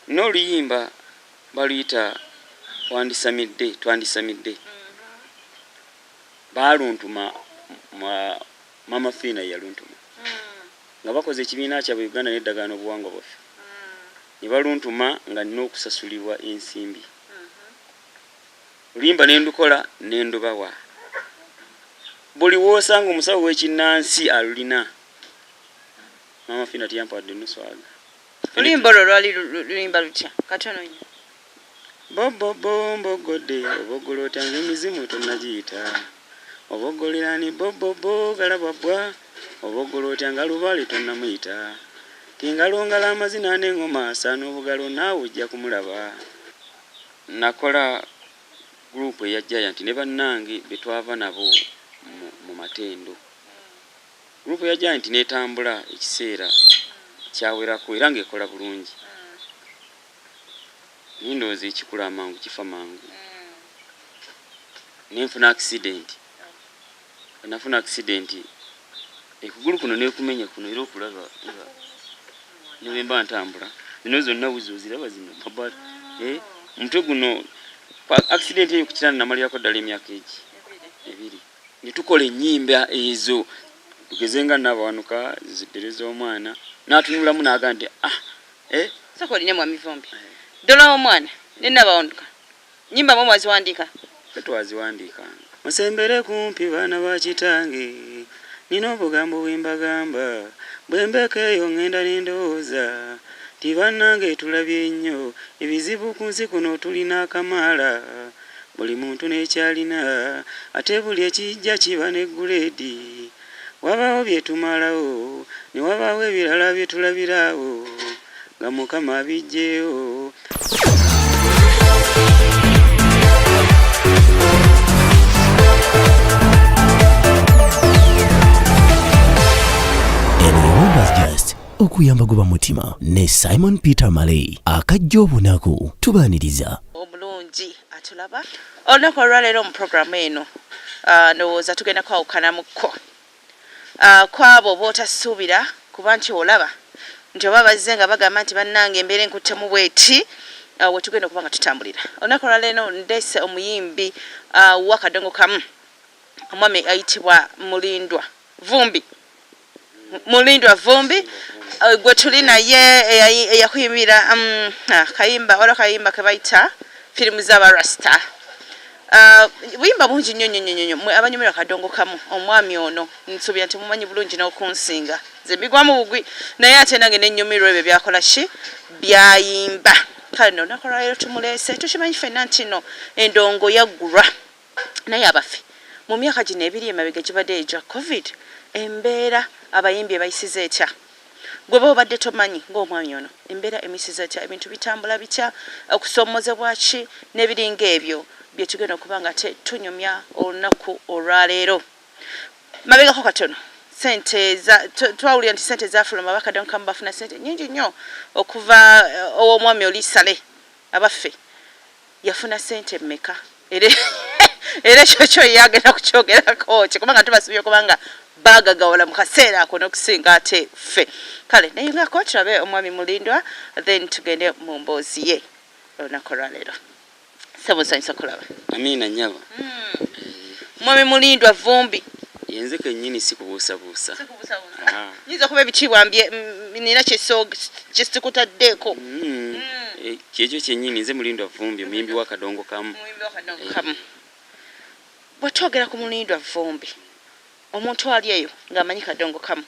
n'oluyimba baluyita twandisamidde baluntuma mama Fina yaluntuma nga bakoze ekibiina kyabwe Uganda n'eddagaano obuwangwa bwaffe ne baluntuma nga nina okusasulibwa ensimbi oluyimba nendukola nendubawa buli woosanga omusawo w'ekinnansi alulina mama Fina tiyampadde nuswaga oluyimba olwo lwali luyimba lutya katono nnyo bobobo mbogode obogolotanga emizimu tonnagiyita obogolirani bobobo galabwabwa obogolotanga lubale tonnamuyita tingalongala amazina n'engoma asaana obugalo naawe ojja kumulaba nakola gurupu eya Giant ne bannange betwava nabo mu matendo gurupu ya Giant netambula ekiseera kyawerako era ng'ekola bulungi nindoze ekikula amangu kifa mangu nenfuna accident nafuna accident ekugulu kuno nekumenya kuno era okulaba nebemba ntambula zino zonna buzoziraba zino mabala mutwe guno accident eyo kukirana namalirako ddala emyaka ebiri netukola ennyimba ezo tugezenga nabawanuka ziddereza omwana natunulamu naga nti soko line mwami Vumbi Dole omwana nenabawanuka nyimba mwe mwaziwandika twaziwandika musembere kumpi baana ba kitange nina obugambo bwembagamba bwembekeeyo ngenda n'endowooza ti bannange tulabye nnyo ebizibu ku nsi kuno tulina akamaala buli muntu n'ekyalina ate buli ekijja kiba ne guleedi wabaawo bye tumalawo ne wabaawo ebirala bye tulabiraawo nga Mukama abijjeewo. Okuyamba guba mutima ne Simon Peter Malay akajja obunaku tubaaniriza omulungi atulaba olunaku olwaleero mu programu eno ndowooza tugenda kwawukanamuko kwabo bootasuubira kuba nti olaba nti oba bazze nga bagamba nti bannange embeera enkuttemu bweti we tugenda okuba nga tutambulira olunaku olwaleero ndeese omuyimbi wakadongo kamu omwami ayitibwa Mulindwa Vumbi gwe tuli naye eyakuyimbira kayimba ke bayita firimu z'abarasta buyimba bungi nnyo mwe abanyumira kadongo kamu omwami ono nsuubira nti mumanyi bulungi n'okunsinga nze mbigwamu bugwi naye ate nange n'ennyumirwa ebyo byakola ki byayimba kale n'olunaku olwaleero tumuleese tukimanyi ffenna nti no endongo yaggulwa naye abaffe mu myaka gino ebiri emabega gibadde egya covid embeera abayimbi bayisize etya gwe obadde tomanyi ng'omwami ono embeera emisize etya ebintu bitambula bitya okusoomozebwa ki n'ebiringa ebyo bye tugenda okuba nga tunyumya olunaku olwaleero mabegako katono twawulira nti sente zafuluma bakadongo kamu bafuna sente nyingi nnyo okuva ow'omwami Olisale abaffe yafuna sente mmeka era ekyo yagenda kukyogerako kubanga tubasibye kubanga bagagawala mu kaseera ako n'okusinga ate ffe kale nayingako tulabe omwami Mulindwa then tugende mu mboozi ye olunaku olwaleero sabunsanyusa kulaba amina nyaba mwami Mulindwa Vumbi yenze kennyini sikubuusabuusa nyinza kuba ebikiwambye nina kyesikutaddeeko kyekyo kyennyini nze Mulindwa Vumbi omuyimbi wa kadongo kamu bwe twogera ku Mulindwa Vumbi omuntu ali eyo ng'amanyi kadongo kamu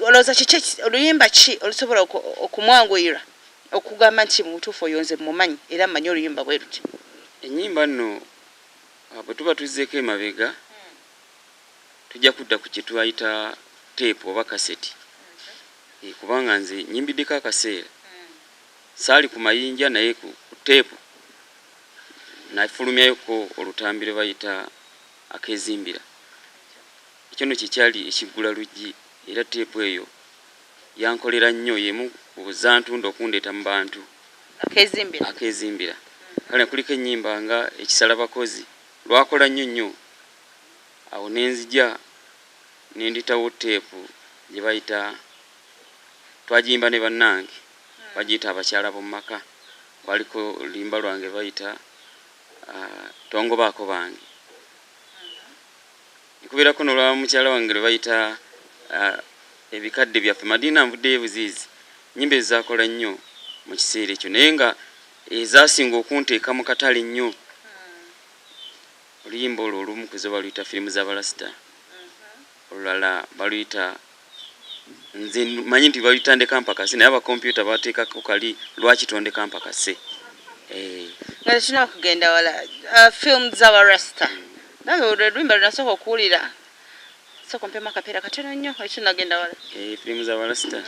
olowooza kiki oluyimba ki olusobola okumwanguyira okugamba nti mu butuufu oyo nze mumanyi era mmanyi oluyimba bwe luti ennyimba nno bwe tuba tuzzeeko emabega tujja kudda ku kye twayita teepu oba kaseti kubanga nze nyimbiddeko akaseera saali ku mayinja naye ku teepu nafulumyayoko olutambi lwe bayita akezimbira ekyo nno kyekyali ekiggula luggi era teepu eyo yankolera nnyo yemu ku buzantunda okundeeta mu bantu akezimbira kale kuliko ennyimba nga ekisala bakozi lwakola nnyo awo nenzija nenditawo teepu gye bayita twagiyimba ne bannange bagiyita abakyala b'omumaka waliko limba lwange bayita tongo baako bange nkubirako n'olwa mukyala wange lwe bayita ebikadde byaffe Madina nvuddeyo buziizi nnyimba ezaakola nnyo mu kiseera ekyo naye nga ezasinga okunteeka mu katale nnyo oluyimba olwo olumu kuzo baluyita firimu z'abalasita olulala baluyita nze manyi nti baluyita ndeka mpakase naye abakompyuta bateekako kali lwaki tondeka mpakase nga tekina kugenda wala firimu z'abarasita nange olwimba lunasooka okuwulira sooka mpemu akapeera katono nnyo ekyo nagenda wala firimu z'abalasita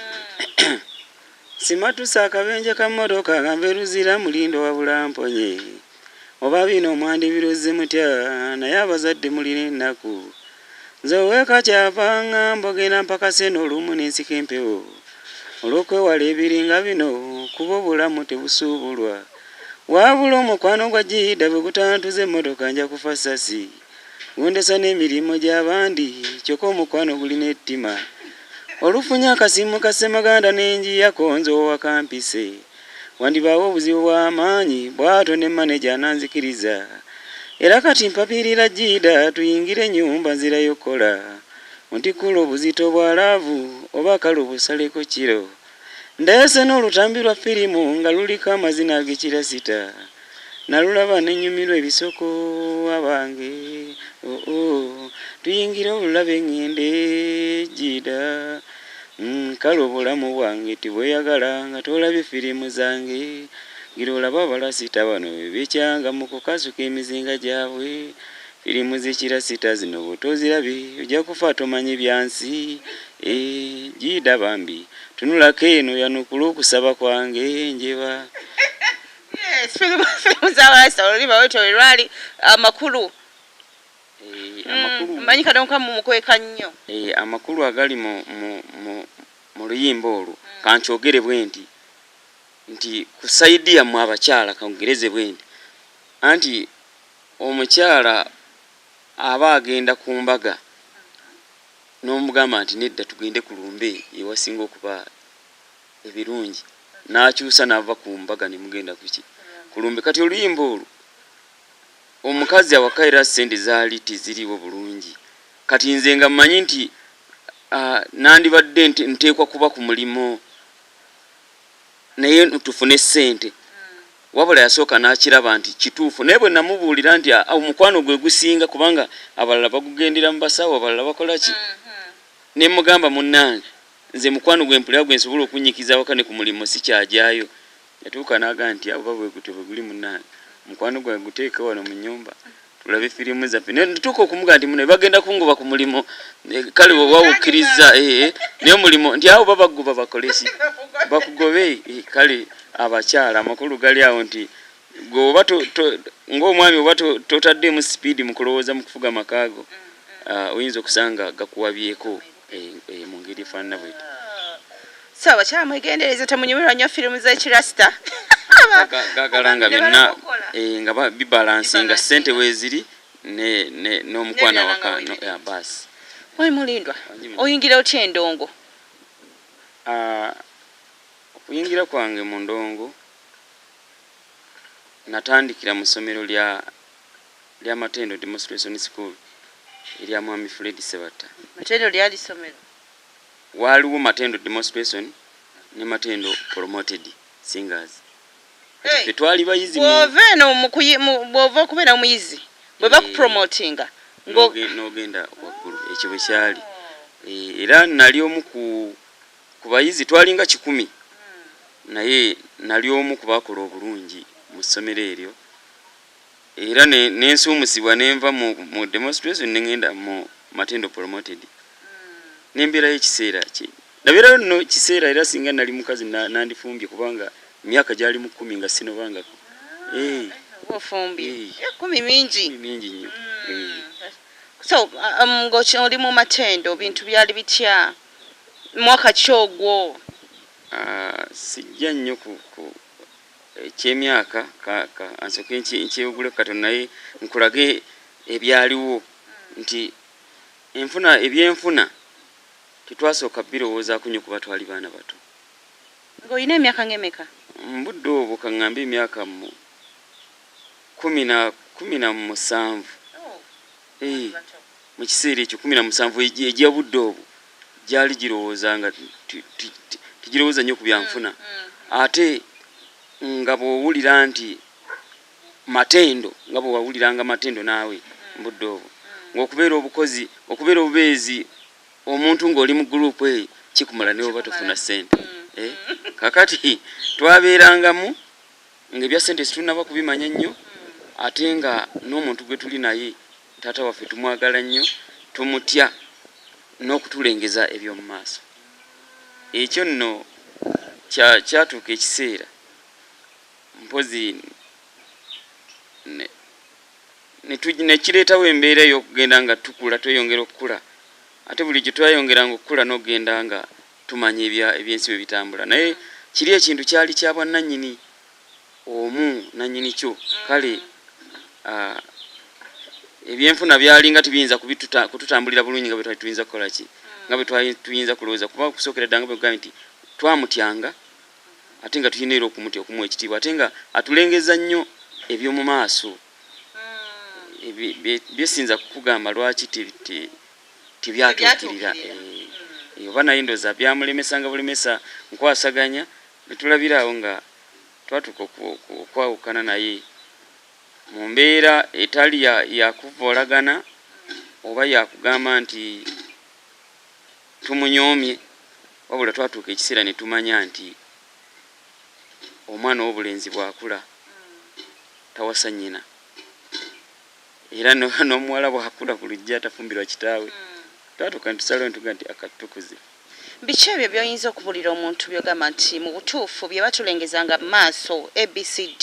simatusa akabenje ka mmotoka gamberuzira mulindo wa bulamponye oba bino omwandibiruzi mutya naye abazadde mulina ennaku nze oweeka kyavanga mbogenda mpakase n'olumu n'ensika empewo olw'okwewala ebiringa bino kuba obulamu tebusuubulwa wabula omukwano gwa jida bwe gutantuza emmotoka nja kufa sasi gundesa n'emirimu gy'abandi kyokka omukwano gulina ettima olufunye akasimu ka Ssemaganda n'enjiya konzo wakampise wandibaawo obuzibu bw'amaanyi bwato ne maneja ananzikiriza era kati mpapirira jida tuyingire ennyumba nzirayokola ntikula obuzito bwa laavu oba kale obusaleko kiro ndeese n'olutambi lwa firimu nga luliko amazina ag'ekirasita nalulaba nenyumirwa ebisoko abange tuyingire olulabe ngende jida kale obulamu bwange tibweyagala nga tolabye firimu zange ngira olaba abalasita bano bekyanga mu kukasuka emizinga gyabwe firimu z'ekirasita zino bw'otozirabye ojja kufa tomanyi byansi jida bambi tunulako eno yanukula okusaba kwange njeba firimu z'abarasita olulima weto lwali amakulu manyi kadonka mumukweka nnyo amakulu agali mu luyimba olwo kankyogere bwe nti ku saidi yammwe abakyala kangereze bwe nti anti omukyala aba agenda ku mbaga n'omugamba nti nedda tugende ku lumbe ewasinga okuba ebirungi n'akyusa n'ava ku mbaga ne mugenda ku lumbe kati oluyimba olwo omukazi awaka era ssente zaali tiziriwo bulungi kati nze nga mmanyi nti nandibadde nteekwa kuba ku mulimo naye tufune ssente wabula yasooka n'akiraba nti kituufu naye bwe namubuulira nti omukwano gwe gusinga kubanga abalala bagugendera mu basawo abalala bakola ki ne mugamba munnange nze mukwano gwe mpulira gwe nsobola okunyikiza waka ne ku mulimo sikyajyayo yatuuka n'agaa nti abo babwe gute bwe guli munnange mukwano gwe guteeka wano mu nnyumba tulabe firimu zaffe netuuka okumugaa nti muno bagenda kungoba ku mulimo kale wewawukkiriza naye omulimo nti awo babagoba bakoleki bakugobe kale abakyala amakulu gali awo nti gweoba ng'omwami oba totaddemu sipiidi mu kulowooza mu kufuga amakaago oyinza okusanga gakuwabyeko mu ngeri efaanana bweti so abakyala mwegendereze temunyumirwa nnyo firimu z'ekirasita gagala nga byonna nga bibalansinga ssente weeziri n'omukwana waka baasi oyi mulindwa oyingira otya endongo okuyingira kwange mu ndongo natandikira mu ssomero lya Matendo Demonstration School erya Mwami Fred Sebata. Matendo lyali ssomero waliwo Matendo Demonstration ne Matendo Promoted Singers. Ffe twali bayizi bw'ova okubeera muyizi bwe bakupromotinga n'ogenda waggulu ekyo bwe kyali era nali omu ku bayizi twalinga 100 naye nali omu ku bakola obulungi mu ssomero eryo era n'ensuumusibwa nenva mu demonstration nengenda mu Matendo Promoted n'embeera y'ekiseera nabeerayo nno kiseera era singa nali mukazi nandifumbye kubanga emyaka gyali mu 10 nga sinobangako ofumbye 10 mingi nnyo so ng'oli mu Matendo bintu byali bitya mwaka kyogwo sijja nnyo ku ekyemyaka ansooke nkyewugule Katonda naye nkulage ebyaliwo nti ebyenfuna tetwasooka birowoozaako nnyo kuba twali baana bato Ng'olina emyaka ng'emeka? Mbudde obwo kaŋŋambe emyaka 17. Mu kiseera ekyo 17 ejja budde obwo gyali girowooza nga tigirowooza nnyo ku byanfuna. Ate nga bw'owulira nti matendo nga bwe wawuliranga matendo naawe mbudde obwo ng'okubeera obukozi okubeera obubeezi omuntu ng'oli mu gurupu eyo kikumala ne bwoba tofuna ssente. Kakati twabeerangamu ng'ebya ssente situnnaba kubimanya nnyo ate nga n'omuntu gwe tuli naye taata waffe tumwagala nnyo tumutya n'okutulengeza eby'omu maaso. Ekyo nno kyatuuka ekiseera mpozi ne kireetawo embeera ey'okugenda nga tukula tweyongera okukula ate buli gye twayongeranga okukula n'okugenda nga tumanya ebyensi bwe bitambula naye kiri ekintu kyali kya bwannannyini omu nannyini kyo kale ebyenfuna byali nga tibiyinza kututambulira bulungi nga bwe twali tuyinza kukola ki nga bwe twali tuyinza kulowooza kuba kusookera ddanga bwe nti twamutyanga ate nga tulina era okumutya okumuwa ekitiibwa ate nga atulengeza nnyo eby'omu maaso byesinza kukugamba lwaki tibyatuukirira oba naye ndooza byamulemesa nga bulemesa nkwasaganya ne tulabiraawo nga twatuuka okwawukana naye mu mbeera etali yakuvoolagana oba yakugamba nti tumunyoomye wabula twatuuka ekiseera ne tumanya nti omwana w'obulenzi bw'akula tawasa nnyina era n'omuwala bw'akula ku lujja tafumbirwa kitaawe twatuuka ne tusalawo ne tugaa nti akatukuze. Biki ebyo by'oyinza okubulira omuntu by'ogamba nti mu butuufu bye batulengezanga mu maaso ABCD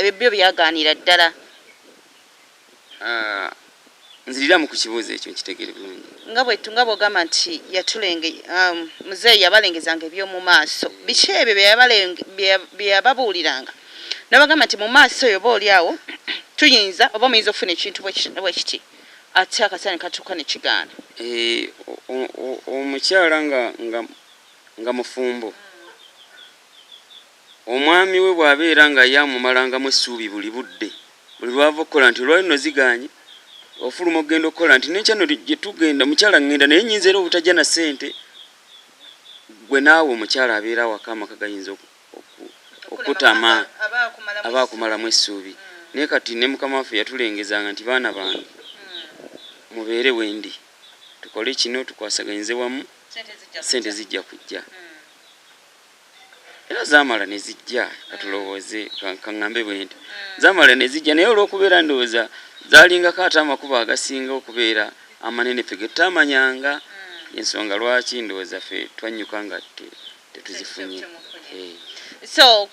ebyo byagaanira ddala? Nziriramu ku kibuuzo ekyo nkitegeere bulungi. Nga bw'ogamba nti muzeeyi yabalengezanga eby'omu maaso, biki ebyo bye yababuuliranga n'abagamba nti mu maaso eyo booli awo tuyinza oba muyinza okufuna ekintu bwe kiti ate akasaani katuuka ne kigaana? Omukyala nga mufumbo omwami we bw'abeera nga yamumalangamu essuubi buli budde buli lwava okukola nti olwali no ziganye ofuluma okugenda okukola nti nekyano gye tugenda mukyala ngenda naye nyinza era obutajja na ssente gwe naawe omukyala abeera awaka amaka gayinza okutama aba akumalamu essuubi. Naye kati ne mukama waffe yatulengezanga nti baana bange mubeere wendi tukole kino tukwasaganyize wamu ssente zijja kujja era zaamala ne zijja katulowooze kaŋŋambe bwenti zaamala ne zijja naye olw'okubeera ndowooza zaalingako ate amakubo agasinga okubeera amanene ffe ge tutamanyanga ensonga lwaki ndowooza ffe twannyuka nga tetuzifunye. So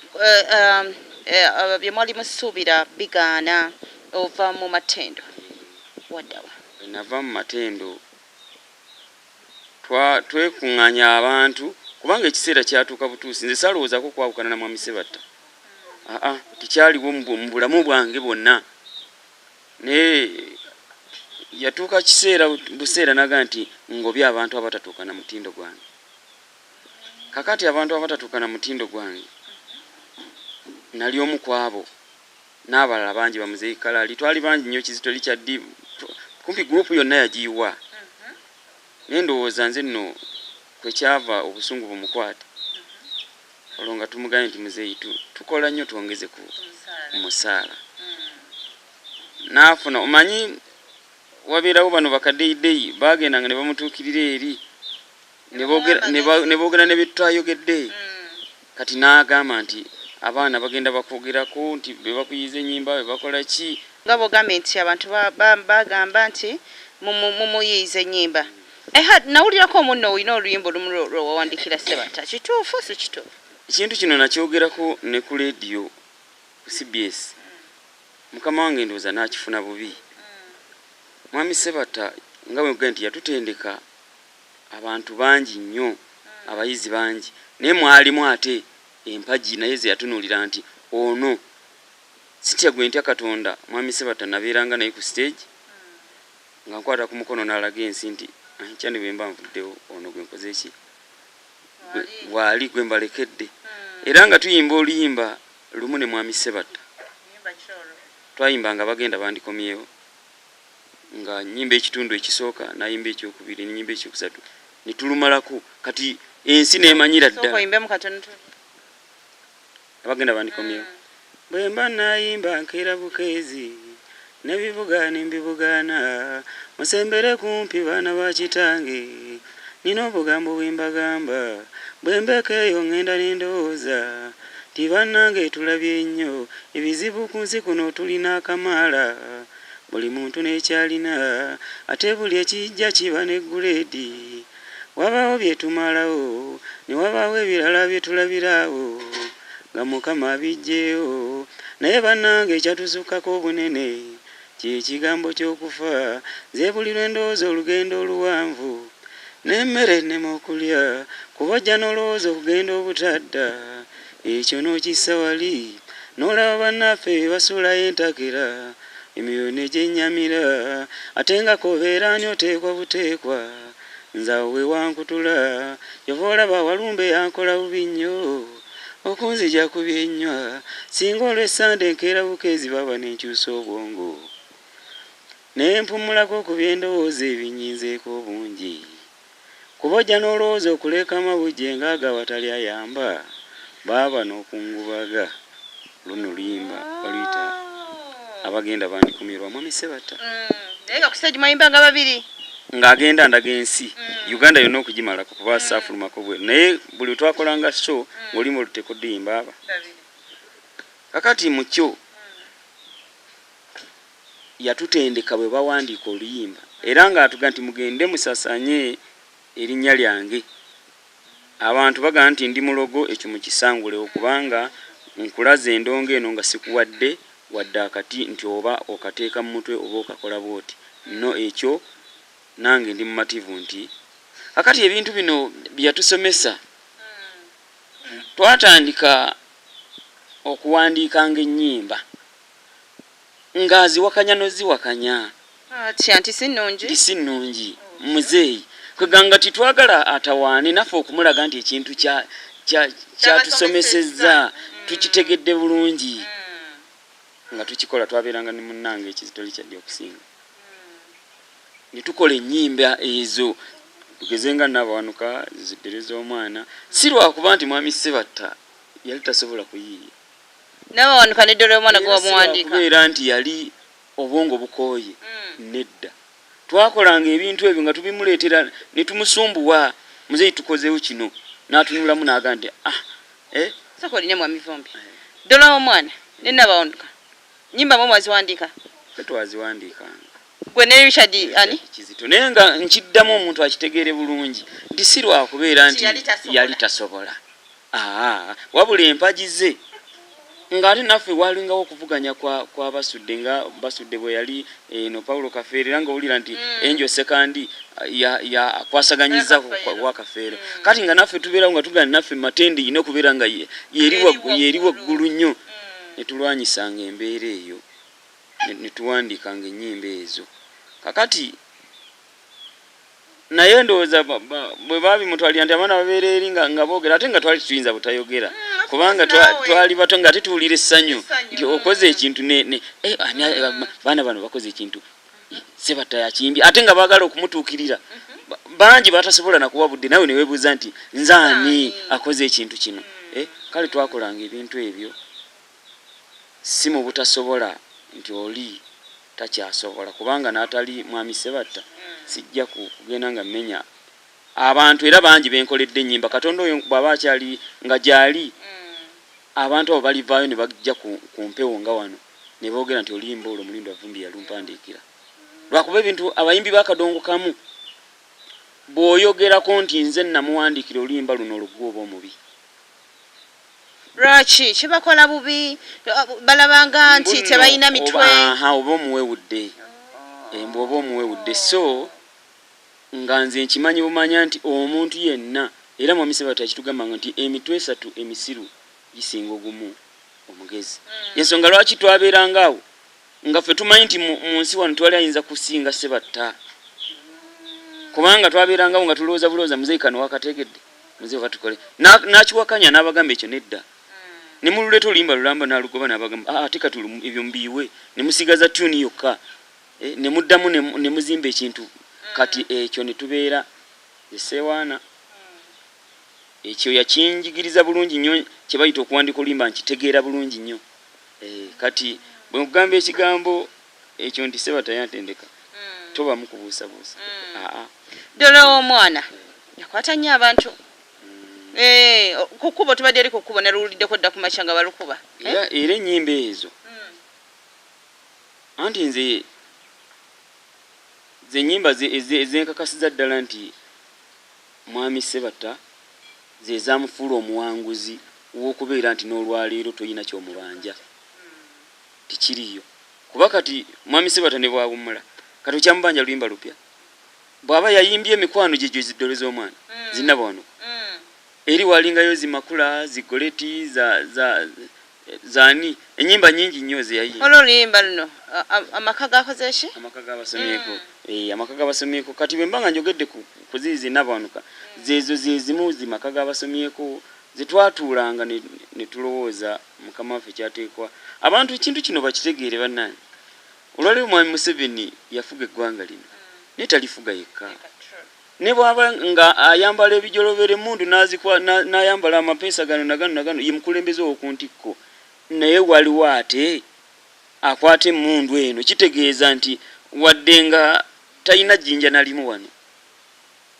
bye mwali musuubira bigaana ova mu matendo waddawa? Nava mu matendo twekuŋŋaanya abantu kubanga ekiseera kyatuuka butuusi nze saalowoozaako okwawukana na mwami Sebata tikyaliwo mu bulamu bwange bwonna naye yatuuka buseera naga nti ngobye abantu abatatuuka na mutindo gwange. Kakati abantu abatatuuka na mutindo gwange nali omu ku abo n'abalala bangi bamuzeeyi Kalaali twali bangi nnyo Kizito likyaddi kumpi gurupu yonna yagiyiwa naye ndowooza nze nno kwekyava obusungu bumukwate olwo nga tumugambye nti muzeeyi tukola nnyo twongeze ku musaala naafuna omanyi wabeerawo bano bakaddeyideyi bagendanga ne bamutuukirira eri ne boogera ne byetutayogedde kati n'agamba nti abaana bagenda bakwogerako nti be bakuyiza ennyimba be bakola ki. Nga bw'ogambye nti abantu bagamba nti mumuyiiza ennyimba. Nawulirako omunno olina oluyimba olumu lwewawandikira Sebata, kituufu si kituufu? Ekintu kino nakyogerako ne ku leediyo ku CBS mukama wange ndowooza n'akifuna bubi. Mwami Sebata nga bwe nti yatutendeka abantu bangi nnyo abayizi bangi naye mwalimu ate empagi naye ze yatunuulira nti ono sitya gwe ntya Katonda. Mwami Sebata nabeeranga naye ku stage nga nkwata ku mukono n'alaga ensi nti kyandi bwe mba nvuddewo ono gwe nkoze ki wali gwe mbalekedde era nga tuyimba oluyimba lumu ne mwami Sebata twayimba nga bagenda bandikomyewo nga nyimba ekitundu ekisooka nayimba ekyokubiri nyimba ekyokusatu nitulumalako kati ensi nemanyira ddala abagenda bandikomyewo bwemba nayimba nkeera bukeezi nebivuga nembivugaana musembere kumpi baana ba kitange nina obugambo bwembagamba bwembekeeyo ngenda nendowooza ti bannange tulabye nnyo ebizibu ku nsi kuno tulina akamaala buli muntu n'ekyalina ate buli ekijja kiba ne guleedi wabaawo byetumalawo ne wabaawo ebirala byetulabiraawo nga Mukama abijjeewo naye bannange ekyatusukako obunene kyekigambo ky'okufa nze buli lwendowooza olugendo oluwanvu n'emmere ennema okulya kubajja n'olowooza okugenda obutadda ekyo n'okissa wali n'olaba bannaffe basulayo entakera emyoyo negyennyamira ate nga kobeera ani oteekwa buteekwa nzawe wewankutula yova olaba walumbe yankola bubi nnyo okunzija ku byennywa singa olw'essande enkeera bukeezi baba nenkyusa obwongo nempumulako ku byendowooza ebinyinzeeko obungi kubajja n'olowooza okuleka amabujje ngaaga watali ayamba baaba n'okungubaga luno luyimba baluyita abagenda bandikumirwa mwami Sebata naye nga kusajja mayimbanga babiri ng'agenda ndaga ensi Uganda yonna okugimalako kuba saafulumako bwe naye buli twakolanga show ng'olimo oluteko duyimba aba kakati mu kyo yatutendeka bwe bawandiika oluyimba era ng'atuga nti mugende musasanye erinnya lyange abantu bagamba nti ndi mulogo ekyo mukisangule okubanga nkulaza endongo eno nga sikuwadde wadde akati nti oba okateeka mu mutwe oba okakola bwoti no ekyo nange ndi mumativu nti akati ebintu bino byatusomesa twatandika okuwandiikanga ennyimba ng'aziwakanya n'oziwakanya anti si nnungi muzeeyi kweganga titwagala atawaane naffe okumulaga nti ekintu kyatusomesezza tukitegedde bulungi nga tukikola twabeeranga ne munnange ekizitoli kyadde okusinga netukola ennyimba ezo tugezenga nabawanuka ziddereza omwana si lwakuba nti mwami Sebata yali tasobola kuyiiya nabawanuka ne Dole omwana gwamuwandiika kubeera nti yali obwongo bukooye nedda twakolanga ebintu ebyo nga tubimuleetera ne tumusumbuwa muzeeyi tukozeewo kino n'atunulamu n'agamba nti soko line mwami Vumbi Dole omwana ne nabawanuka nyimba mwe mwaziwandiika twaziwandiikanga gwe ne Richard ani kizito naye nga nkiddamu omuntu akitegeere bulungi nti si lwakubeera nti yali tasobola wabula empagi ze ng'ate naffe walingawo okuvuganya kwa basudde nga basudde bwe yali eno Paulo Kafeero era ng'owulira nti Enjo Sekandi yakwasaganyiza wa Kafeero kati nga naffe tubeerawo nga tugana naffe matende yina okubeera nga yeri waggulu nnyo ne tulwanyisanga embeera eyo ne tuwandiikanga ennyimba ezo kakati naye ndowooza bwe babimutwalira nti abaana babeera eri nga boogera ate nga twali tuyinza butayogera kubanga twali bato nga tetuwulira essanyu nti okoze ekintu baana bano bakoze ekintu Sebata yakimbye ate nga baagala okumutuukirira bangi batasobola nakuwa budde nawe ne weebuuza nti nzaani akoze ekintu kino kale twakolanga ebintu ebyo si mu butasobola nti oli takyasobola kubanga n'atali mwami Sebata sijja kugenda nga mmenya abantu era bangi benkoledde ennyimba Katonda oyo bw'aba akyali nga gyali abantu abo balivaayo ne bajja ku mpewo nga wano ne boogera nti oluyimba olwo Mulindwa Vumbi yalumpandiikira lwakuba ebintu abayimbi b'akadongo kamu bw'oyogerako nti nze namuwandiikira oluyimba luno olugwa oba omubi lwaki kibakola bubi balabanga nti tebalina mitwe oba omuwewudde oba omuwewudde so nga nze nkimanyi bumanya nti omuntu yenna era mwami Sebata yakitugambanga nti emitwe esatu emisiru gisinga ogumu omugezi yensonga lwaki twabeerangaawo nga ffe tumanyi nti mu nsi wano twali ayinza kusinga Sebata kubanga twabeerangaawo nga tulowooza bulowooza muzeeyi kano wakategedde muze batukole nakiwakanya n'abagamba ekyo nedda ne mululeeta olimba lulamba n'alugoba n'abagamba ate kati ebyo mbiiwe ne musigaza tuni yokka ne muddamu ne muzimba ekintu kati ekyo ne tubeera esewaana ekyo yakinjigiriza bulungi nnyo kye bayita okuwandika olimba nkitegeera bulungi nnyo kati bwe nkugamba ekigambo ekyo nti Sebata yantendeka toba mukubuusabuusa Dole omwana yakwata nnyo abantu kukuba tubadde eri kukuba naluwuliddeko dda ku makya nga balukuba era ennyimba ezo anti nze ennyimba ezenkakasiza ddala nti mwami Sebata ze zaamufuula omuwanguzi w'okubeera nti n'olwaleero toyina ky'omubanja tikiriyo kuba kati mwami Sebata ne bwawummula kati okyamubanja luyimba lupya bw'aba yayimbye emikwano gye Dole z'omwana zinnabawanuka eri walingayo zimakula zigoleti zani ennyimba nyingi nnyo ze yayimba oluluyimba luno amaka gakoze ki amaka g'abasomyeko amaka g'abasomyeko kati bwe mbanga njogedde ku zizi zinnabawanuka zezo zezimu zimaka g'abasomyeko zetwatuulanga ne tulowooza mukama waffe kyateekwa abantu ekintu kino bakitegeere bannange olwaleero mwami Museveni yafuga eggwanga lino naye talifuga yekka ne bw'aba nga ayambala ebijolobere emundu n'ayambala amapeesa gano nagano ye mukulembeze w'okuntikko naye waliwo ate akwata emundu eno kitegeeza nti wadde nga talina jjinja nalimu wano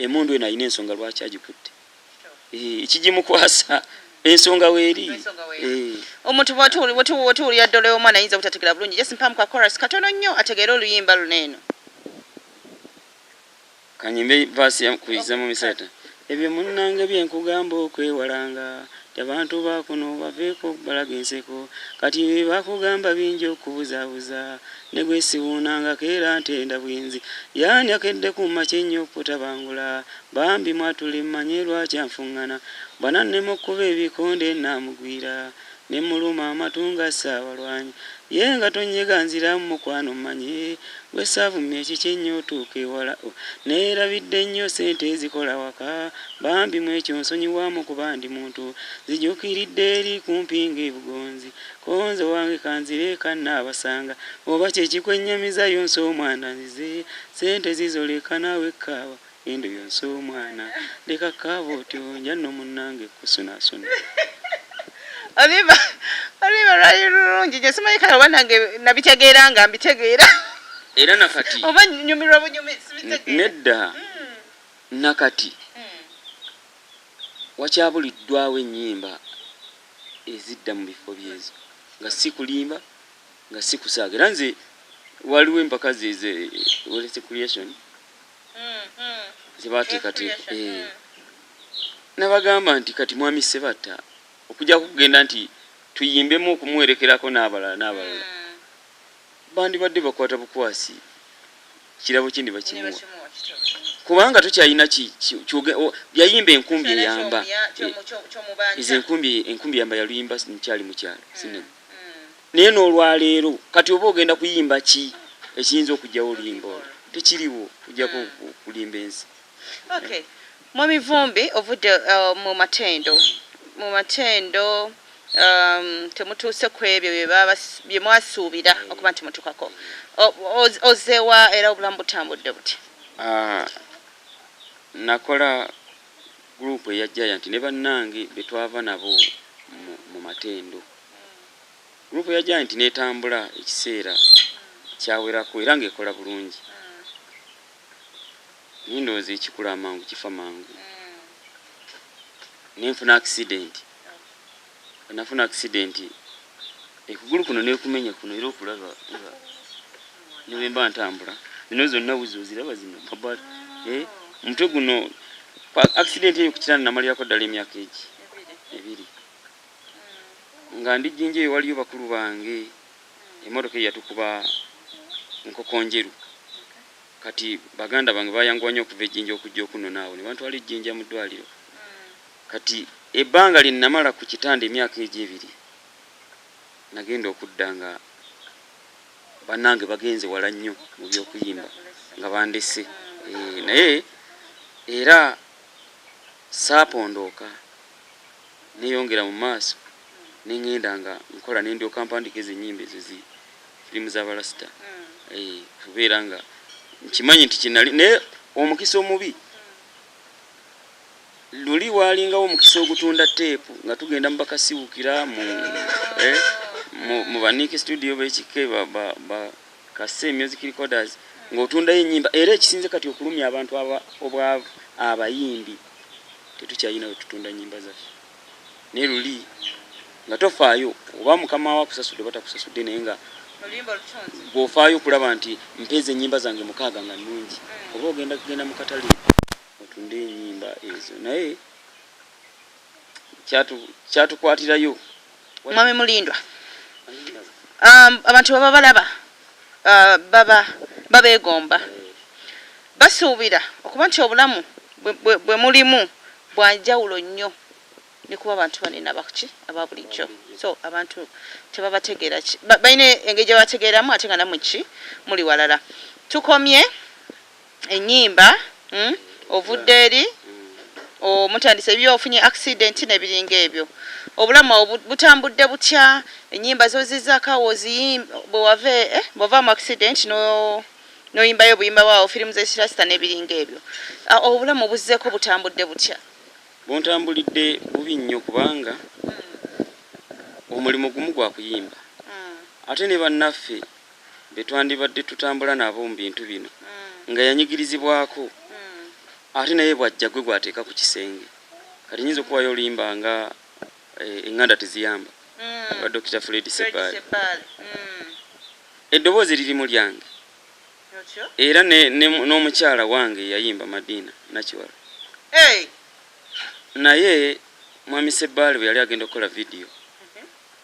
emundu eno alina ensonga lwaki agikutte ekigimukwasa ensonga weeri omuntu bw'otuwulira Dole omwana ayinza obutategeera bulungi just mpamu ka chorus katono nnyo ategeere oluyimba luno eno kanyimbe vaasi yakuyizamu misata ebyo munnange byenkugamba okwewalanga abantu bakuno baveeko balaga enseko kati bakugamba bingi okubuzaabuza ne gwe siwuunanga keera ntenda bwenzi yaani akedde ku makya ennyo okutabangula bambi mwatule mmanye lwaki anfuŋŋana bwanannema okkuba ebikonde naamugwira ne muluma amatunga ssaawalwanyi ye nga tonyega nziramu mukwano mmanye gwe saavumya ekiki ennyo otuuka ewala neerabidde nnyo sente ezikola waka bambi mu ekyo nsonyiwamu kuba ndi muntu zijjukiridde eri kumpi ng'ebugonzi konze wange kanzire kannaabasanga oba kyekikwennyamiza yonsa omwana nzize sente zizoleka naawe kaawa endo yonsa omwana leka kaaba otyo nja nno munnange kusunaasuna Oliva lwali lulungi nje simanyi kale oba nange nabitegeera nga mbitegeera era nakati oba nyumirwa bunyumi sibitegeera nedda nakati wakyabuliddwawo ennyimba ezidda mu bifo byezo nga si kulimba nga si kusaaga era nze waliwo empaka zeze walese creation zebateekateeka nabagamba nti kati mwami Sebata okujja kugenda nti tuyimbemu okumuwerekerako n'abalala bandibadde bakwata bukwasi kirabo kindi bakimuwa kubanga tokyalina yayimba enkumbi eyamba ezo enkumbi yamba yaluyimba nkyali mukyalo sinema naye n'olwaleero kati oba ogenda kuyimba ki ekiyinza okujjawo oluyimba olwo tekiriwo kujjako kulimba ensi Mwami Vumbi ovudde mu matendo temutuuse ku ebyo bye mwasuubira okuba nti mutukako ozeewa era obulamu butambudde buti nakola gurupu eya Giant ne bannange betwava nabo mu matendo gurupu ya Giant netambula ekiseera kyawerako era ng'ekola bulungi ndowooza ekikula amangu kifa mangu nenfuna accident nafuna accident ekugulu kuno nekumenya kuno era okulaba nebemba ntambula zino zonna wuzi oziraba zino mabali omutwe guno accident eyo kukitanda namalirako ddala emyaka ebiri nga ndi Jinja eyo waliyo bakulu bange emmotoka eyatukuba nkokonjeru kati baganda bange bayanguwa nnyo okuva Jinja okujja okuno naawe ne bantwala Jinja mu ddwaliro kati ebbanga lye namala ku kitanda emyaka egy'ebiri nagenda okudda nga bannange bagenze wala nnyo mu by'okuyimba nga bandese naye era saapondoka neyongera mu maaso nengenda nga nkola nendyoka mpandika ezo ennyimba ezo firimu z'abalasita kubeera nga nkimanyi nti kinali naye omukisa omubi luli waalingawo omukisa ogutunda teepu nga tugenda mu bakasiwukira mu baniki studio b'ekike kase music recorders ng'otundayo ennyimba era ekisinze kati okulumya abantu obwavu abayimbi tetukyayina we tutunda nnyimba zaffe naye luli nga tofaayo oba mukama wa kusasudde batakusasudde naye nga bw'ofaayo okulaba nti mpeeza ennyimba zange 6 nga nnungi oba ogenda kugenda mu katale otunde ennyimba ezo naye kyatukwatirayo Mwami Mulindwa abantu baba balaba babeegomba basuubira okuba nti obulamu bwe mulimu bwanjawulo nnyo ne kuba abantu banene abakuki ababulijjo so abantu tebabategeera balina engeri gye bategeeramu ate nga namwe ki muli walala tukomye ennyimba ovudde eri omutandise ebyofunye accident n'ebiringa ebyo obulamu butambudde butya ennyimba zozizaako bw'ova mu accident noyimbayo obuyimba bwawo firimu z'ekirasita n'ebiringa ebyo obulamu buzzeeko butambudde butya buntambulidde bubi nnyo kubanga omulimu gumu gwa kuyimba ate ne bannaffe betwandibadde tutambula nabo mu bintu bino nga yanyigirizibwako ate naye bwajja gwe gwateeka ku kisenge kati nyinza okuwayo oluyimba nga eŋŋanda teziyamba wa Dr. Fred Sebata eddoboozi lirimu lyange era n'omukyala wange yayimba Madina Nakiwala naye mwami Sebbaale bwe yali agenda okukola vidiyo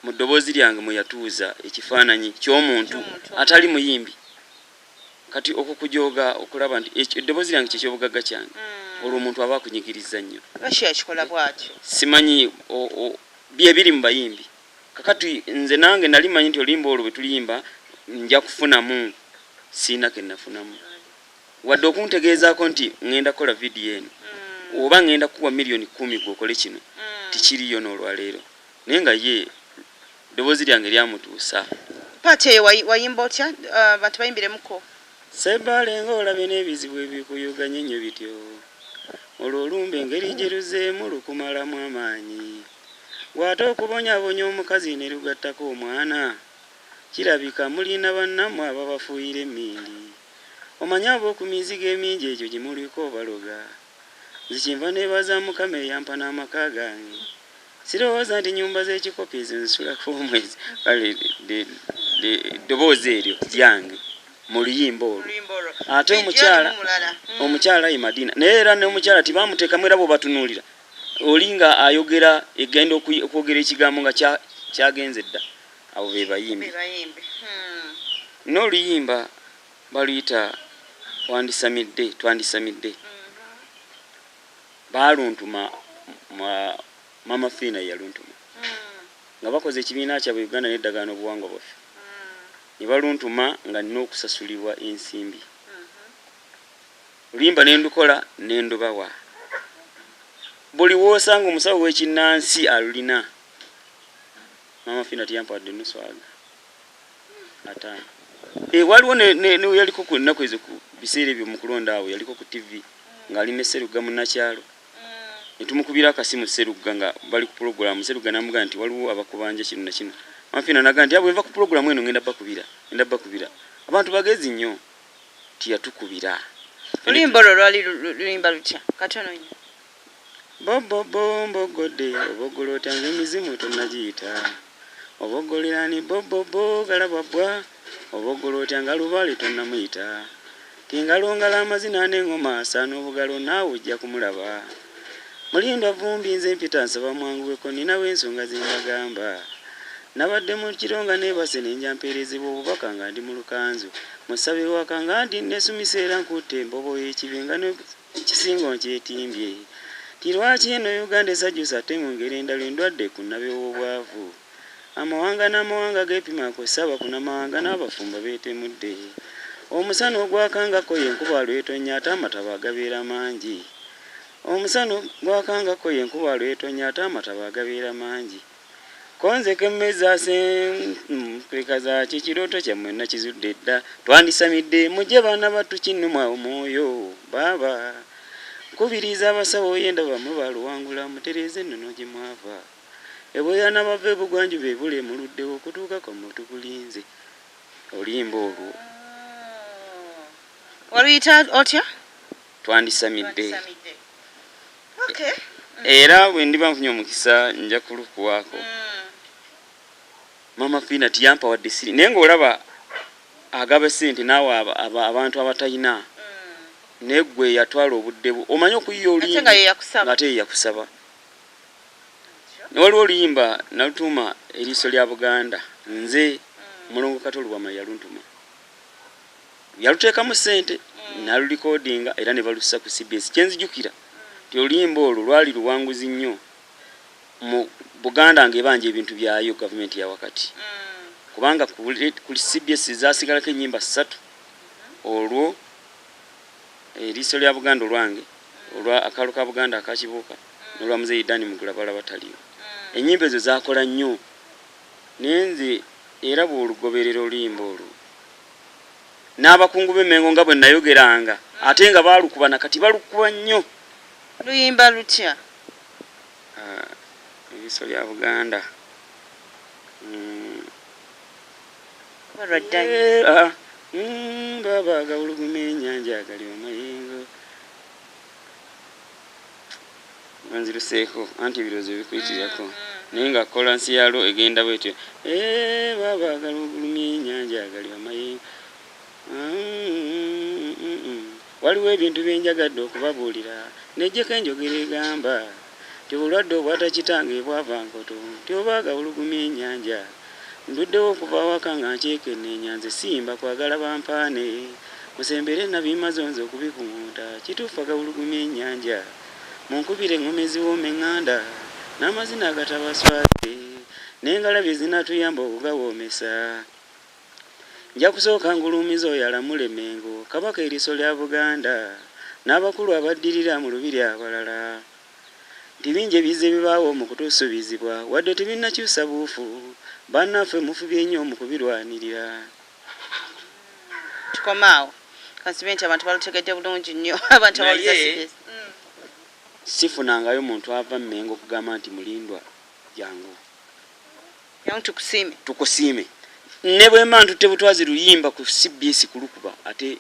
mu ddoboozi lyange mwe yatuuza ekifaananyi ky'omuntu atali muyimbi kati okukujooga okulaba nti eddoboozi lyange kyekyobugagga kyange olwo omuntu aba akunyigiriza nnyo lwaki yakikola bw'atyo simanyi bye biri mu bayimbi kakati nze nange nali manyi nti oluyimba olwo bwe tuliyimba nja kufunamu siina ke nafunamu wadde okuntegeezaako nti ŋŋenda kukola vidiyo eno oba ŋŋenda kuwa miliyoni 10 gw'okole kino tikiriyo n'olwaleero naye nga ye ddoboozi lyange lyamutuusa paati eyo wayimba otya abantu bayimbiremuko Sebbaale ng'olabye n'ebizibu ebikuyuganye nnyo bityo olwo olumba engeri gye luzeemu lukumalamu amaanyi bw'ate okubonyabonya omukazi ne lugattako omwana kirabika mulina bannammwe ababafuuyira emmindi omanye ab'okumizigo emingi egyo gye muliko obaloga nzikinva neebaza mukama eyampa n'amaka gange sirowooza nti nnyumba z'ekikopi ezo nsulako omwezi ddoboozi eryo lyange mu luyimba olwo ate omukyala ye Madina naye era n'omukyala tibamuteekamu era bwe batunuulira oli nga ayogera egenda okwogera ekigambo nga kyagenze dda abo be bayimbi n'oluyimba baluyita twandisamidde baaluntuma mama Fiina yaluntuma nga bakoze ekibiina kyabwe Uganda n'eddagaano obuwangwa bwaffe ne baluntuma nga nina okusasulibwa ensimbi oluyimba nendukola nendubawa buli woosanga omusawo w'ekinnansi alulina mama Fiina tiyampadde nuswaga ataano waliwo yaliko ku nnaku ezo ku biseera ebyo mu kulonda awo yaliko ku TV ng'ali ne Sserugga munnakyalo netumukubira akasimu Sserugga nga bali ku pulogulaamu Sserugga n'amugamba nti waliwo abakubanja kino na kino mama Fiina n'agamba nti bwe nva ku pulogulaamu eno ngenda bakubira abantu bagezi nnyo tiyatukubira oluyimba olwo lwali luyimba lutya katono nnyo bobobo mbogodde oboggolo otyange emizimu tonnagiyita oboggolirani bobobo galababwa oboggolo otyanga lubaale tonnamuyita tingalongala amazina n'engoma asaana obugalo naawe ojja kumulaba Mulindwa vumbi nze mpita nsaba mwanguweko ninawo ensonga ze mbagamba nabadde mu kironga neebase nenja mpeerezebwa obubaka nga ndi mu lukanzu musabe waka nga ndi nesumisa era nkutte embobo y'ekibenga n'ekisingo nkyetimbye ti lwaki eno Uganda esajjusa ate mu ngeri endala endwadde ku nnabe w'obwavu amawanga n'amawanga geepima kusaba kunamawanga n'abafumba beetemudde omusana ogwakangako yenkuba lwetonya ate amataba agabeera mangi omusano gwakangako yenkuba lwetonya ate amataba agabeera mangi konze kemmeza mpeka za kikiroto kyammwe nakizudde dda twandisamidde mujje baana battu kinnuma omwoyo baaba nkubiriza abasawo yenda bamwe baluwangula mutereeze ennono gye mwava eboyana bava ebugwanjuba ebule muluddewo okutuuka ku mutukulinze oluyimba olwo waluyita otya twandisamidde okay era bwe ndiba nfunye omukisa nja kulukuwaako mama Pina tiyampa wadde siri naye ng'olaba agaba sente naawe abantu abatalina neggwe yatwala obudde bwo omanyi okuyiya oluyimba ng'ate ye yakusaba ne waliwo oluyimba nalutuuma eriiso lya Buganda nze mulongo Katolubwama yaluntuma yaluteekamu sente nalurikodinga era ne balussa ku CBS kyenzijukira ti oluyimba olwo lwali luwanguzi nnyo mu Buganda ng'ebanja ebintu byayo gavumenti ya wakati kubanga ku CBS zasigalako ennyimba 3 olwo eriiso lya Buganda olwange olwa akalo ka Buganda akakibuuka n'olwa muzeeyi Dani Mugulabala bataliyo ennyimba ezo zakola nnyo nenze era bw'olugoberera oluyimba olwo n'abakungu b'Emmengo nga bwe nayogeranga ate nga baalukuba nakati balukuba nnyo luyimba lutya eriiso lya Buganda baba agawuluguma ennyanja agali amayengo banziruseeko anti ebirozo bikwitirako naye nga kolansi yalwo egenda bwetyo baba agawuluguma ennyanja agali amayengo waliwo ebintu byenjagadde okubabuulira nejjeko enjogera egamba ti obulwadde obwata kitange bwava nkoto ti oba agawuluguma ennyanja nduddewo okuva waka nga nkyekenneenya nze siyimba kwagala bampaane musembere nabimaze nze okubikuŋŋuuta kituufu agawuluguma ennyanja munkubire eŋŋoma eziwooma eŋŋanda n'amazina agatabaswaze n'engalabi ezinatuyamba okugawoomesa nja kusooka ngulumiza oyo alamula Emmengo kabaka eriiso lya Buganda n'abakulu abaddirira mu lubiri abalala nti bingi ebiza ebibaawo mu kutuusubizibwa wadde tebinnakyusa buufu bannaffe mufubye nnyo mu kubirwanirira tukomaawo kansibe nti abantu balutegedde bulungi nnyo abantu abawuliza CBS sifunangayo muntu ava Mmengo okugamba nti mulindwa jangu tukusiime ne bwe mba ntutte butwazi luyimba ku CBS kulukuba ate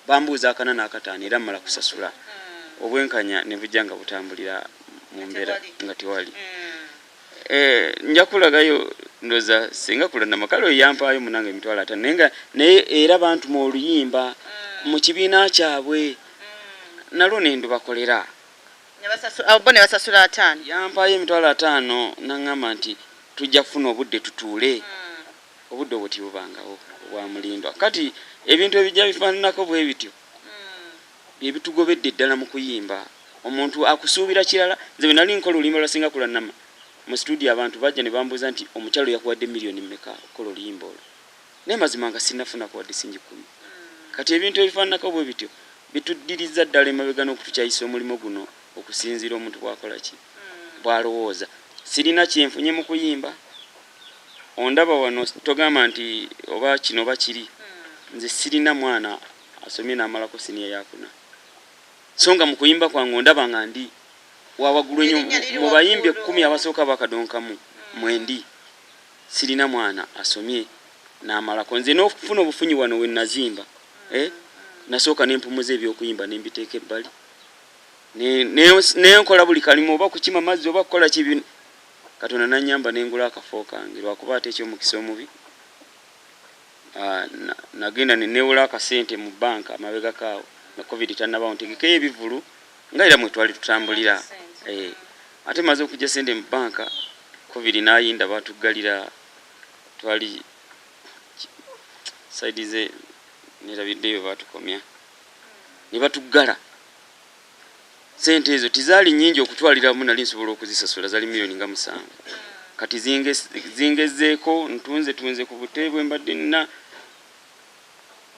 bambuuza akana n'akataano era mmala kusasula obwenkanya ne bujja nga butambulira mu mbeera nga tewali nja kulagayo ndoza singa kulanda makalo yampaayo munange emitwalo 5 naye era bantu mu oluyimba mu kibiina kyabwe nalwo nendo bakolera abone basasula 5 yampaayo emitwalo 5 nangamba nti tujja kufuna obudde tutuule obudde obwo tibubangawo bwa mulindwa kati ebintu ebijja bifaananako bwe bityo ebitugobedde ddala mu kuyimba omuntu akusuubira kirala nze bwe nali nkola oluyimba lwasinga kulannama mu studio abantu bajja ne bambuuza nti omukyalo yakuwadde miliyoni mmeka okola oluyimba olwo naye mazima nga sinnafuna kuwadde singi 10 kati ebintu ebifaananako bwe bityo bituddiriza ddala emabega n'okutukyayisa omulimu guno okusinziira omuntu bwakola ki bwalowooza sirina kyenfunye mu kuyimba ondaba wano togamba nti oba kino oba kiri nze sirina mwana asomye n'amalako siniya yakuna so nga mu kuyimba kwange ondaba nga ndi wawagulu ennyo mu bayimbi 10 abasooka bakadonkamu mwendi sirina mwana asomye n'amalako nze n'okufuna obufunyi wano we nazimba nasooka n'empumuza ebyokuyimba nembiteeka ebbali nenkola buli kalimu oba kukima mazzi oba kukola kibino Katonda nanyamba nengula akafo kange lwakuba ate ekyomukisa omubi nagenda nenewula akasente mu banka amabega kaawo na covid tannabawo ntegekeyo ebivulu nga era mwe twali tutambulira ate maze okujja sente mu banka covid nayinda batuggalira twali saidi ze nerabiddeyo batukomya ne batuggala sente ezo tizaali nnyingi okutwaliramu nali nsobola okuzisasula zali miliyoni nga 7 kati zingezeeko ntunze ku buteebwe mbadde nina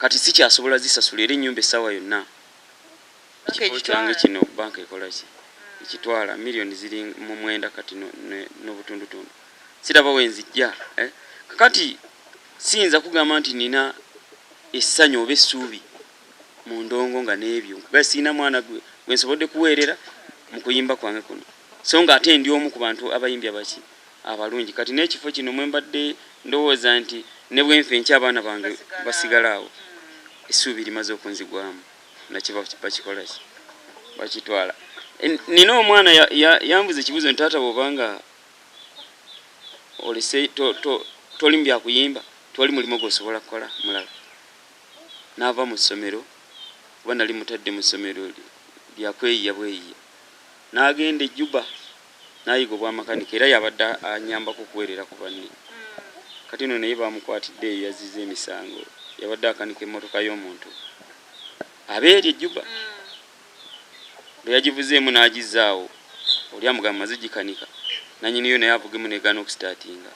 kati sikyasobola zisasula era ennyumba essaawa yonna ekifo kyange kino banka ekola ki ekitwala milioni ziri mu mwenda kati n'obutundutundu siraba wenzijja kakati siyinza kugamba nti nina essanyu oba essuubi mu ndongo nga n'ebyo kuba siina mwana gwe nsobodde kuweerera mu kuyimba kwange kuno so nga ate ndi omu ku bantu abayimbi abaki abalungi kati n'ekifo kino mwe mbadde ndowooza nti ne bwenfe nkya abaana bange basigala awo essuubi limaze okunzigwamu nakyo bakikola ki bakitwala nina omwana yambuza ekibuuzo nti taata bw'obanga olese toli mu byakuyimba toli mulimu gw'osobola kukola mulala n'ava mu ssomero kuba nali mutadde mu ssomero lyakweyiya bweyiya n'agenda ejjuba n'ayiga obwamakanika era yabadde anyambako okuweerera ku banne kati no naye bamukwatidde eyo yazizza emisango yabadde akanika emmotoka y'omuntu abeeri ejjuba bwe yagivuzeemu n'agizaawo oli amugamba maze gikanika nanyiniyo naye avugemu negaana okusitaatinga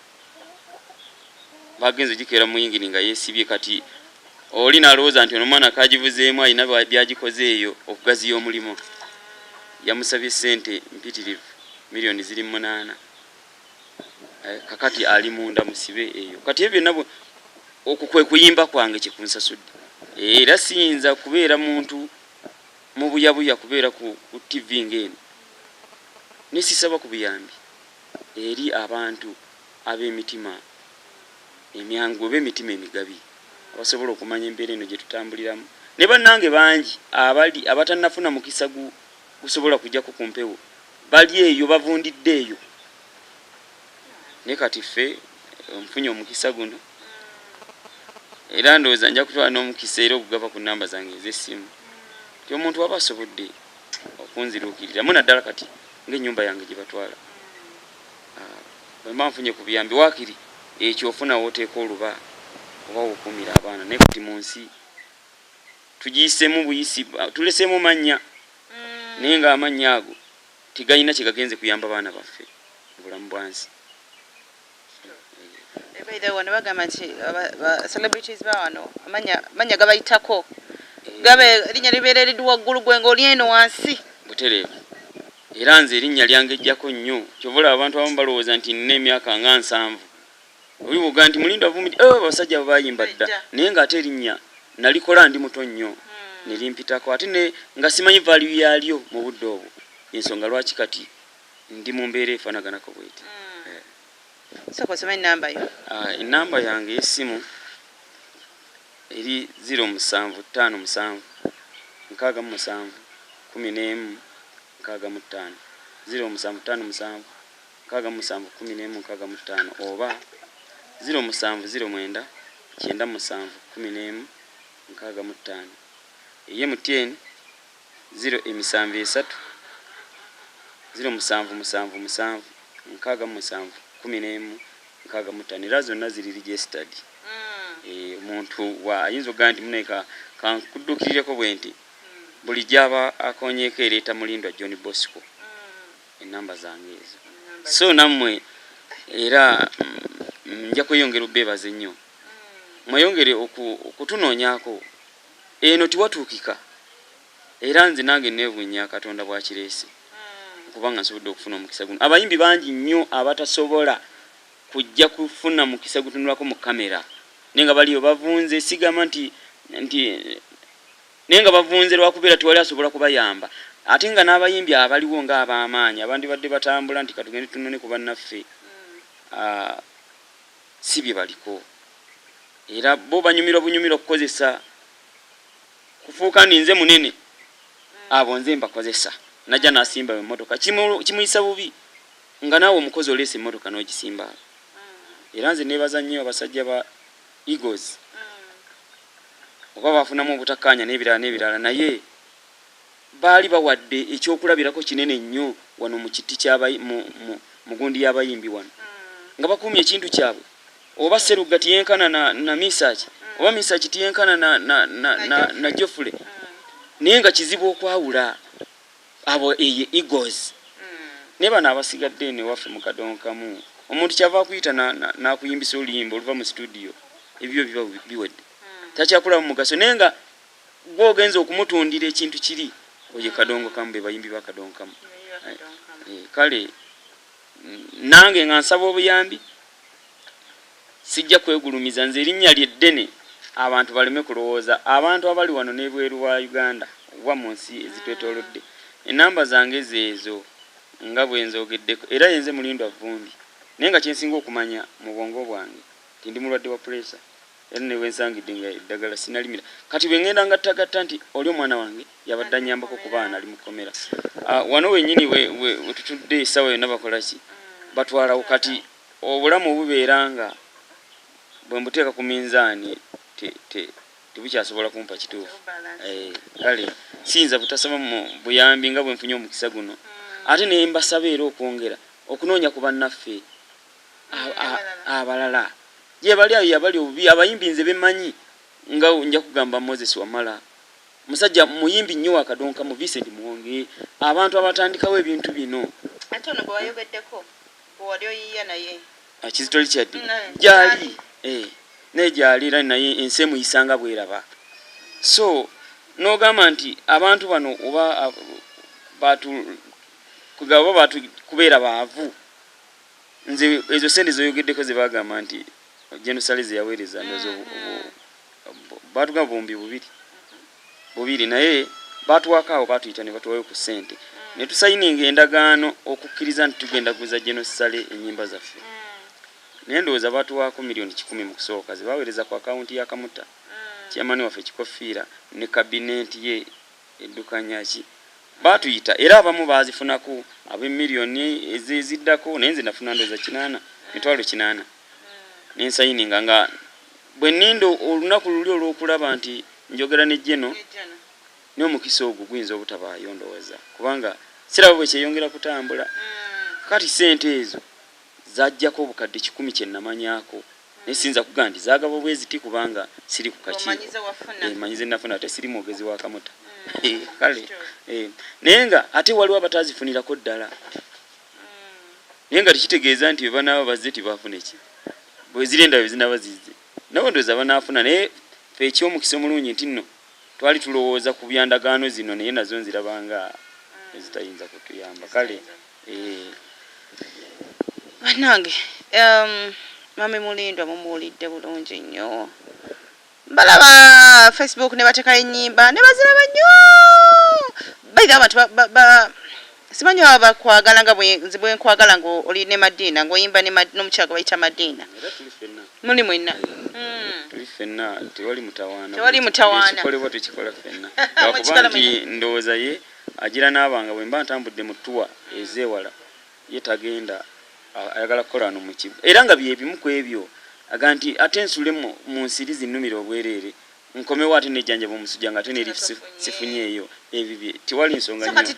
bagenze gikeera muyingini nga yeesibye kati oli n'alowooza nti ono omwana kagivuzeemu alina byagikoze eyo okugaziya omulimu yamusabye ssente mpitirivu milioni ziri 8 kakati ali munda musibe eyo kati ebyo byonna okukwe kuyimba kwange kyekunsasudde era siyinza kubeera muntu mu buyabuya kubeera ku TV ng'eno nesisaba ku buyambi eri abantu ab'emitima emyangu oba emitima emigabi abasobola okumanya embeera eno gye tutambuliramu ne bannange bangi abali abatannafuna mukisa gusobola kujjako ku mpewo bali eyo bavundidde eyo ne kati ffe omufunye omukisa guno era ndowooza nja kutwala n'omukisa era okugaba ku nnamba zange ez'essimu ti omuntu waba asobodde okunziruukiriramu naddala kati ng'ennyumba yange gye batwala bwe mba nfunye ku buyambi waakiri ekyo ofuna wooteeka oluba oba wokuumira abaana naye kati mu nsi tugiyiseemu buyisi tuleseemu mannya naye ng'amannya ago tigalina kye gagenze kuyamba abaana baffe mu bulamu bwansi wano bagamba nti celebrities bawano amanya gabayitako gabe erinnya libeera eridi waggulu gwe ng'oli eno wansi butereevu era nze erinnya lyange ejjako nnyo kyovula abantu abamu balowooza nti nina emyaka nga 7 oli buga nti mulindo avumidi abasajja bayimba dda naye ng'ate erinnya nalikola ndi muto nnyo ne limpitako ate nga simanyi value yalyo mu budde obwo ensonga lwaki kati ndi mu mbeera efaanaganako bweti soko sema enamba yo enamba yange y'essimu eri 0757 67 11 65 0757 67 11 65 oba 0709 97 11 65 ye MTN 073 0777 67 11 65 era zonna ziri registered omuntu ayinza okugaa nti muneka kankuddukirireko bwe nti buli gyaba akonyeeko ereeta mulindwa John Bosco enamba zange ezo so nammwe era nja kweyongera obbeebaze nnyo mweyongere okutunoonyaako eno tiwatuukika era nze nange neebunya Katonda bwakireese kubanga nsobodde okufuna omukisa guno abayimbi bangi nnyo abatasobola kujja kufuna mukisa gutunulako mu kamera nenga baliyo bavunze sigama nti nenga bavunze lwakubeera tiwali asobola kubayamba ate nga n'abayimbi abaliwo nga ab'amaanyi abandi badde batambula nti katugende tunone ku bannaffe si bye baliko era bo banyumirwa bunyumirwa okukozesa kufuuka ndi nze munene abo nze mbakozesa najja nasimba emmotoka kimuyisa bubi nga naawe omukozi oleesa emmotoka n'ogisimba era nze neebaza nnyo abasajja ba Eagles oba bafunamu obutakkaanya n'ebirala naye baali bawadde ekyokulabirako kinene nnyo wano mu kiti mu gundi y'abayimbi wano nga bakuumye ekintu kyabwe oba Seruga tiyenkana na Misaki oba Misaki tiyenkana na Jofule naye nga kizibu okwawula abo Eagles ne bano abasigadde ne waffe mu kadonkamu omuntu kyava akuyita n'akuyimbisa oluyimba oluva mu studio ebyo biba biwedde takyakulaba mu mugaso naye nga gw'ogenza okumutundira ekintu kiri oye kadongo kambe bayimbi bakadongo kamu kale nange nga nsaba obuyambi sijja kwegulumiza nze erinnya lyeddene abantu baleme kulowooza abantu abali wano n'ebweru wa Uganda oba mu nsi ezitwetoolodde enamba zange ezo nga bwe nzogeddeko era yenze mulindwa vumbi naye nga kyensinga okumanya mu bwongo bwange nti ndi mulwadde wa pressure era ne wensangidde nga eddagala sinalimira kati bwe ngenda ngattagatta nti oli omwana wange yabadde anyambako ku baana ali mu kkomera wano wennyini we tutudde essaawa yonna bakola ki batwalawo kati obulamu bubeera nga bwe mbuteeka ku minzaani tebukyasobola kumpa kituufu kale siyinza butasaba mu buyambi nga bwe nfunye omukisa guno ate ne mbasaba era okwongera okunoonya ku bannaffe abalala ye bali ayo yabali obubi abayimbi nze bemanyi nga nja kugamba Moses Wamala musajja muyimbi nnyo wakadonka mu Vincent Muwonge abantu abatandikawo ebintu bino ate ono bwe wayogeddeko bwe wali oyiya naye kizitoli kyaddi gyali naye gyalira naye ensi emuyisanga bweraba so n'ogamba nti abantu bano oba kubeera baavu nze ezo sente zoyogeddeko ze bagamba nti Jenosale ze yaweereza ndozo batugamba bombi bubiri naye batuwakaawo batuyita ne batuwayo ku ssente ne tusayininga endagaano okukkiriza nti tugenda kuguza Jenosale ennyimba zaffe naye ndowooza batuwaako miliyoni 10 mu kusooka ze baweereza ku akawunti ya Kamuta kyamani waffe Kikofiira ne kabineeti ye eddukanyaki batuyita era abamu bazifunako ab'emiliyoni eziddako naye nze nafuna ndowooza 8,800 n'ensayininga nga bwe nnindo olunaku luli olw'okulaba nti njogera ne Jeno n'omukisa ogwo guyinza obutabaayo ndowooza kubanga siraba bwe kyeyongera kutambula kati sente ezo zajjako obukadde 10 kye namanyaako naye siyinza kugamba nti zaagaba bweziti kubanga siri ku kakiiko manyize nafuna ate siri mwogezi wa Kamuta kale naye nga ate waliwo abatazifunirako ddala naye nga tekitegeeza nti bwe banaaba bazze tibafuna eki bwe zirenda bwe zinaba zizze nabo ndowooza banaafuna naye fe eky'omukisa omulungi nti nno twali tulowooza ku byandagaano zino naye nazo nzirabanga ezitayinza kutuyamba kale bannange mami Mulindwa mumuwulidde bulungi nnyo balaba Facebook ne bateekayo ennyimba ne baziraba nnyo baita abantu simanyi baba bakwagala nga bwe nkwagala nga oli ne Madina ng'oyimba n'omukyala bayita Madina muli mwenna tuli ffenna tewali mutawaana kikolebwa tukikola ffenna lwakuba nti ndowooza ye agira n'abanga bwe mba ntambudde mu ttuwa ezeewala ye tagenda ayagala kukola wano mu kibu era nga byebimu ku ebyo aga nti ate nsule mu nsiri zinnumira obwereere nkomewo ate nejjanjaba omusujja nga ate nerifu sifunyeeyo ebibye tiwali nsonga nnyo kati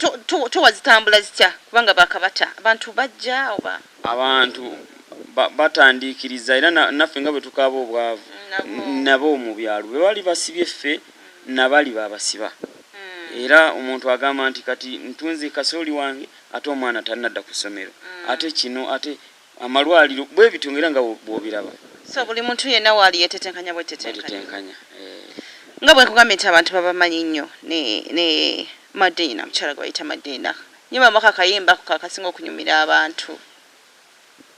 tuwazitambula zitya kubanga bakabata abantu bajja oba abantu batandiikiriza era naffe nga bwe tukaaba obwavu nabo mu byalo bwe bali basibye ffe nabali babasiba era omuntu agamba nti kati ntunze kasooli wange ate omwana tannadda ku ssomero ate kino ate amalwaliro bwe bitongera nga bw'obiraba so buli muntu yenna waali yetetenkanya bwetetenkanya nga bwe nkugambye nti abantu babamanyi nnyo ne Madina mukyala gwe bayita Madina nyimba maka kayimba kakasinga okunyumira abantu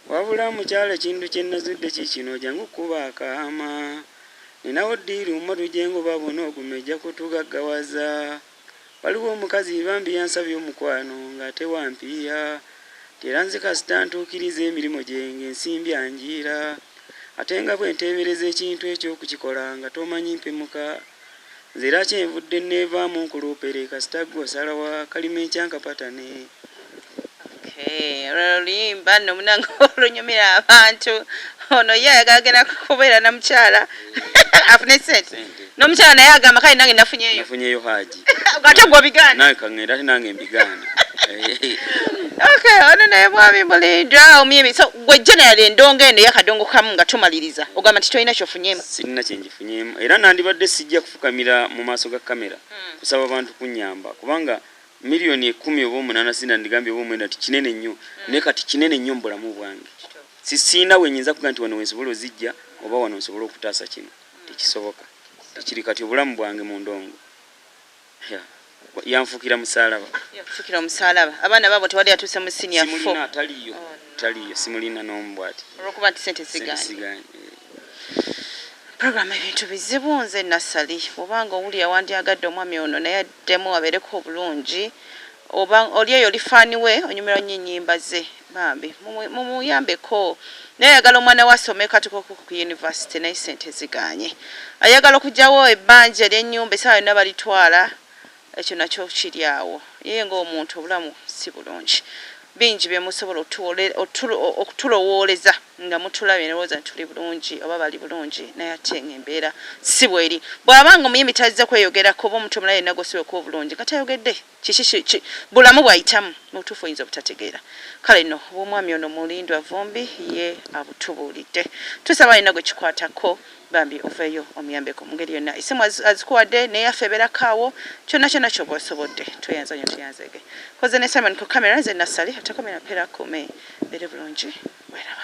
wabula mukyala ekintu kye nazudde kikino jangu kuba akaama ninawo ddiiru mmotujengo babona ogumejja kutugaggawaza waliwo omukazi bambi yansabye omukwano ng'ate wampiya tera nze kasita ntuukiriza emirimu gyenga ensimbi anjiira ate nga bwe nteebereza ekintu eky'okukikola nga tomanyi mpemuka nze era kyenvudde neevaamu nkuluupere kasita gwe osalawa kalima ekyankapatane oluyimba nno munange olunyumira abantu ono ye ayagala kubeera na mukyala afune sente n'omukyala naye agamba kale nange nafunyeyo haji ate gwobigaana nange kaŋŋenda ate nange mbigaana okay ono naye mwami Mulindwa omuyimbi so gwejja naye endongo eno yakadongo kamu nga tumaliriza ogamba nti tolina kyofunyemu sirina kyenjifunyemu era nandibadde sijja kufukamira mu maaso ga kamera kusaba abantu kunnyamba kubanga miliyoni 10 oba 8 sina ndigambye oba 9 kinene nnyo naye kati kinene nnyo mu bulamu bwange sisiina wenyinza kuga nti wano wensobola ozijja oba wano nsobola okutaasa kino tekisoboka tekiri kati obulamu bwange mu ndongo yanfukira musalaba yakufukira omusalaba abaana babo tewali atuse mu senior 4 simulina taliyo simulina n'ombwati olwokuba nti sente ziganye program ebintu bizibu nze nasali obanga owuli yawandyagadde omwami ono naye addemu abeereko obulungi oba oli eyo lifaani we onyumira nnyo ennyimba ze bambi mumuyambeko naye ayagala omwana we asome katuko ku university naye sente ziganye ayagala okugyawo ebbanja ery'ennyumba essaawa yonna balitwala ekyo nakyo kiri awo ye ng'omuntu obulamu si bulungi bingi bye musobola okutulowooleza nga mutulabye nerowooza nti tuli bulungi oba bali bulungi naye ate ng'embeera si bweri bw'abanga omuyimbi tazze kweyogerako oba omuntu omulala yenna gosibe okuba obulungi nga tayogedde kiki bulamu bw'ayitamu mubutuufu oyinza obutategeera kale nno obw'omwami ono mulindwa vumbi ye abutubuulidde tusaba alina gwe kikwatako bambi oveeyo omuyambeko mu ngeri yonna esimu azikuwadde naye afeeberako awo kyonna kyonna ky'oba osobodde tweyanza nnyo tuyanzege koze ne Simon ku kamera nze nasali ate kamera pera kume bere bulungi bweraba